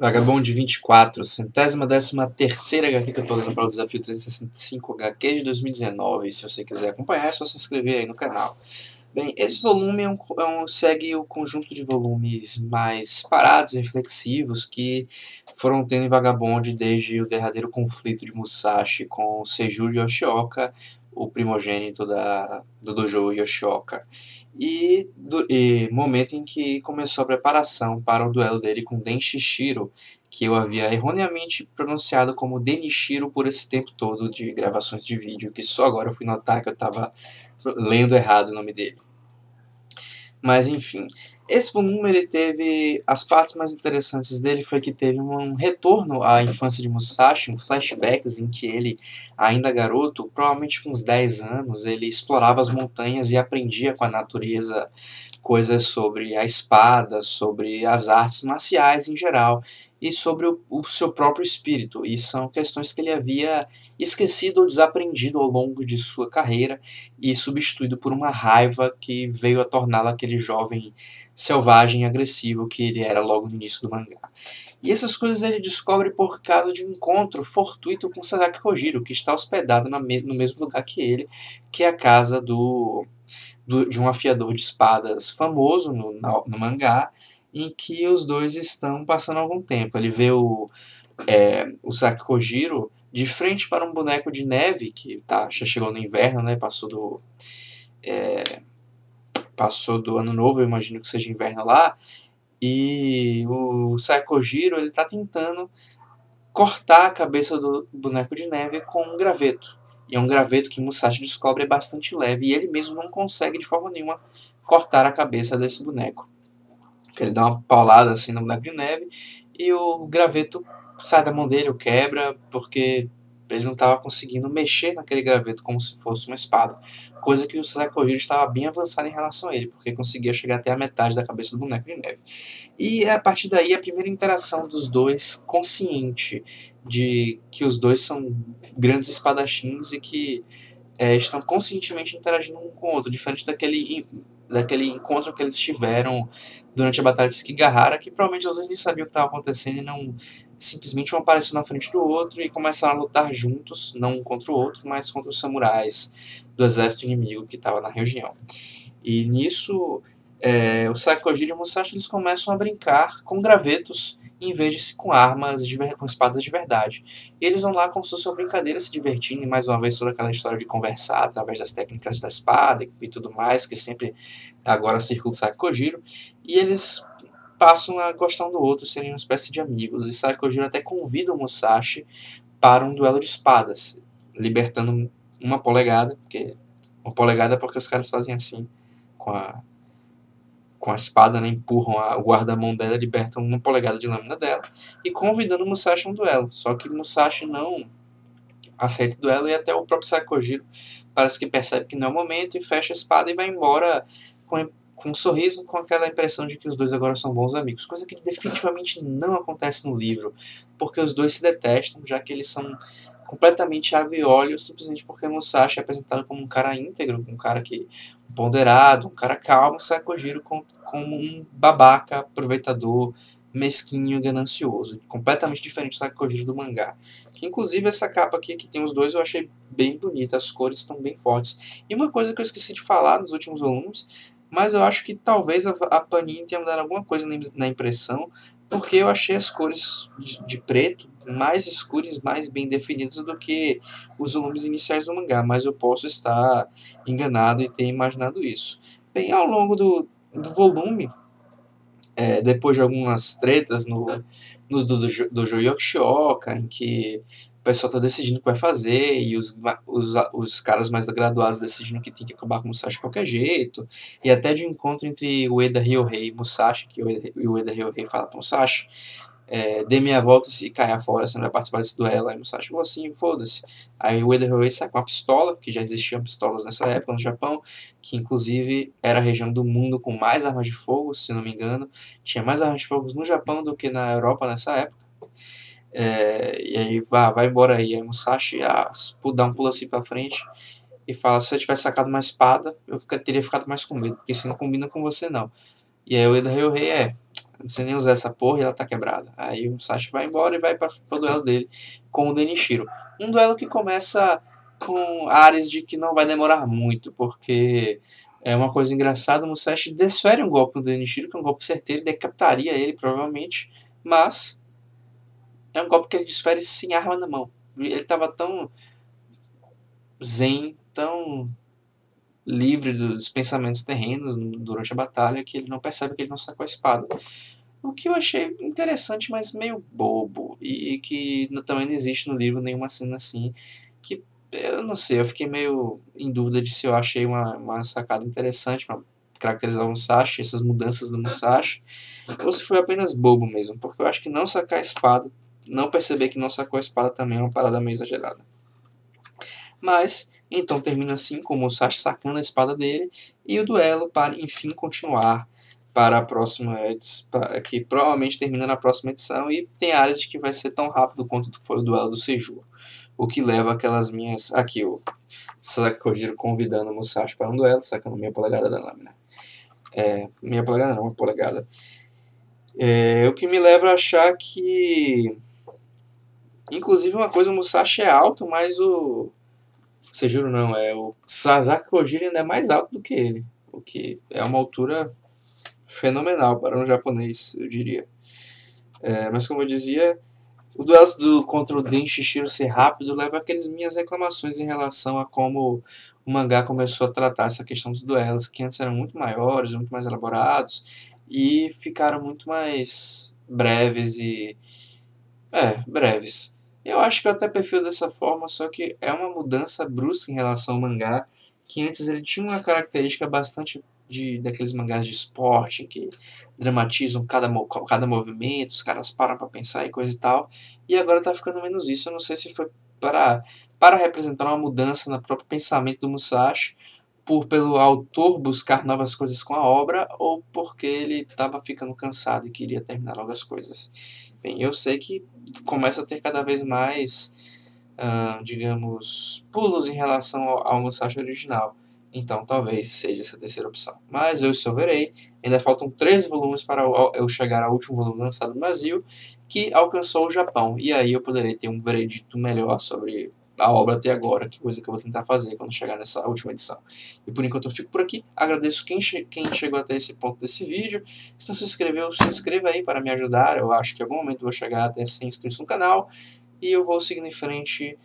Vagabond 24, centésima décima terceira HQ que eu tô lendo para o Desafio 365 HQ de 2019. Se você quiser acompanhar, é só se inscrever aí no canal. Bem, esse volume segue o conjunto de volumes mais parados e reflexivos que foram tendo em Vagabond desde o derradeiro conflito de Musashi com Seijuro Yoshioka, o primogênito do dojo Yoshioka. E momento em que começou a preparação para o duelo dele com Denshishiro, que eu havia erroneamente pronunciado como Denishiro por esse tempo todo de gravações de vídeo, que só agora eu fui notar que eu estava lendo errado o nome dele. Mas enfim, esse volume ele teve as partes mais interessantes dele foi que teve um retorno à infância de Musashi, um flashbacks em que ele, ainda garoto, provavelmente com uns 10 anos, ele explorava as montanhas e aprendia com a natureza coisas sobre a espada, sobre as artes marciais em geral e sobre o seu próprio espírito. E são questões que ele havia esquecido ou desaprendido ao longo de sua carreira e substituído por uma raiva que veio a torná-lo aquele jovem selvagem e agressivo que ele era logo no início do mangá. E essas coisas ele descobre por causa de um encontro fortuito com Sasaki Kojiro, que está hospedado no mesmo lugar que ele, que é a casa de um afiador de espadas famoso no mangá, em que os dois estão passando algum tempo. Ele vê o Sasaki Kojiro de frente para um boneco de neve, que já chegou no inverno, né? Passou do ano novo, eu imagino que seja inverno lá, e o Sasaki Kojiro ele está tentando cortar a cabeça do boneco de neve com um graveto. E é um graveto que Musashi descobre é bastante leve e ele mesmo não consegue de forma nenhuma cortar a cabeça desse boneco. Ele dá uma paulada assim no boneco de neve e o graveto sai da mão dele, o quebra, porque ele não estava conseguindo mexer naquele graveto como se fosse uma espada. Coisa que o Sasaki Kojiro estava bem avançado em relação a ele, porque conseguia chegar até a metade da cabeça do boneco de neve. E a partir daí a primeira interação dos dois consciente de que os dois são grandes espadachins e que estão conscientemente interagindo um com o outro, diferente daquele encontro que eles tiveram durante a Batalha de Sekigahara, que provavelmente os dois nem sabiam o que estava acontecendo e não simplesmente um apareceu na frente do outro e começaram a lutar juntos, não um contra o outro, mas contra os samurais do exército inimigo que estava na região. E nisso, o Sakojiro e o Musashi eles começam a brincar com gravetos em vez de com armas, com espadas de verdade. E eles vão lá como se fosse uma brincadeira, se divertindo, e mais uma vez toda aquela história de conversar através das técnicas da espada e tudo mais, que sempre agora circula o Sakojiro. E eles passam a gostar um do outro, serem uma espécie de amigos. E Sakojiro até convida o Musashi para um duelo de espadas, libertando uma polegada, porque os caras fazem assim com a espada, né, empurram o guarda-mão dela, libertam uma polegada de lâmina dela e convidando o Musashi a um duelo. Só que Musashi não aceita o duelo e até o próprio Sakojiro parece que percebe que não é o momento e fecha a espada e vai embora com um sorriso, com aquela impressão de que os dois agora são bons amigos. Coisa que definitivamente não acontece no livro, porque os dois se detestam, já que eles são completamente água e óleo, simplesmente porque Musashi é apresentado como um cara íntegro, um cara que ponderado, um cara calmo, Sakojiro como um babaca, aproveitador, mesquinho e ganancioso. Completamente diferente do Sakojiro do mangá. Que, inclusive, essa capa aqui, que tem os dois, eu achei bem bonita, as cores estão bem fortes. E uma coisa que eu esqueci de falar nos últimos volumes, mas eu acho que talvez a Panini tenha mudado alguma coisa na impressão, porque eu achei as cores de preto mais escuras, mais bem definidas do que os volumes iniciais do mangá, mas eu posso estar enganado e ter imaginado isso. Bem, ao longo do volume, depois de algumas tretas do Joyo Yoshioka, em que o pessoal está decidindo o que vai fazer e os caras mais graduados decidindo que tem que acabar com o Musashi de qualquer jeito, e até de um encontro entre o Eda Ryohei e Musashi, que o Eda Ryohei fala para Musashi, dê meia volta e caia fora, você não vai participar desse duelo. Aí o Musashi falou assim, foda-se. Aí o Eda Ryohei sai com uma pistola, que já existiam pistolas nessa época no Japão, que inclusive era a região do mundo com mais armas de fogo, se não me engano. Tinha mais armas de fogo no Japão do que na Europa nessa época. E aí vai embora aí. Aí Musashi dá um pulo assim pra frente e fala, se eu tivesse sacado uma espada, eu teria ficado mais com medo, porque isso não combina com você não. E aí o Eda Ryohei sem nem usar essa porra e ela tá quebrada. Aí o Musashi vai embora e vai pro duelo dele com o Denishiro. Um duelo que começa com ares de que não vai demorar muito, porque é uma coisa engraçada, o Musashi desfere um golpe no Denishiro, que é um golpe certeiro, decapitaria ele provavelmente, mas é um golpe que ele desfere sem arma na mão. Ele tava tão zen, tão livre dos pensamentos terrenos durante a batalha que ele não percebe que ele não sacou a espada. O que eu achei interessante, mas meio bobo. E que também não existe no livro nenhuma cena assim. Que eu não sei, eu fiquei meio em dúvida de se eu achei uma sacada interessante para caracterizar o Musashi, essas mudanças do Musashi, ou se foi apenas bobo mesmo. Porque eu acho que não sacar a espada, não perceber que não sacou a espada também é uma parada meio exagerada. Mas, então termina assim com o Musashi sacando a espada dele e o duelo para enfim continuar para a próxima edição, que provavelmente termina na próxima edição, e tem áreas de que vai ser tão rápido quanto foi o duelo do Seiju. O que leva aquelas minhas... Aqui, o Sakojiro convidando o Musashi para um duelo, sacando meia polegada da lâmina. Meia polegada não, uma polegada. O que me leva a achar que... Inclusive uma coisa, o Musashi é alto, mas o Seijuro não, o Sasaki Kojiro ainda é mais alto do que ele. O que é uma altura fenomenal para um japonês, eu diria. Mas como eu dizia, o duelo contra o Den Shishiro ser rápido leva aquelas minhas reclamações em relação a como o mangá começou a tratar essa questão dos duelos, que antes eram muito maiores, muito mais elaborados, e ficaram muito mais breves breves. Eu acho que eu até prefiro dessa forma, só que é uma mudança brusca em relação ao mangá, que antes ele tinha uma característica bastante daqueles mangás de esporte, que dramatizam cada movimento, os caras param pra pensar e coisa e tal, e agora tá ficando menos isso. Eu não sei se foi para representar uma mudança no próprio pensamento do Musashi, pelo autor buscar novas coisas com a obra, ou porque ele estava ficando cansado e queria terminar logo as coisas. Bem, eu sei que começa a ter cada vez mais, digamos, pulos em relação ao Musashi original. Então talvez seja essa terceira opção. Mas eu só verei. Ainda faltam 13 volumes para eu chegar ao último volume lançado no Brasil, que alcançou o Japão. E aí eu poderei ter um veredito melhor sobre a obra até agora, que coisa que eu vou tentar fazer quando chegar nessa última edição. E por enquanto eu fico por aqui. Agradeço quem chegou até esse ponto desse vídeo. Se não se inscreveu, se inscreva aí para me ajudar. Eu acho que em algum momento eu vou chegar até 100 inscritos no canal. E eu vou seguindo em frente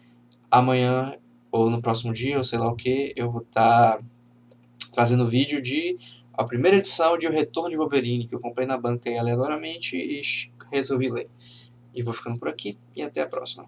amanhã ou no próximo dia, ou sei lá o que. Eu vou estar trazendo vídeo de a primeira edição de O Retorno de Wolverine, que eu comprei na banca aí aleatoriamente e resolvi ler. E vou ficando por aqui e até a próxima.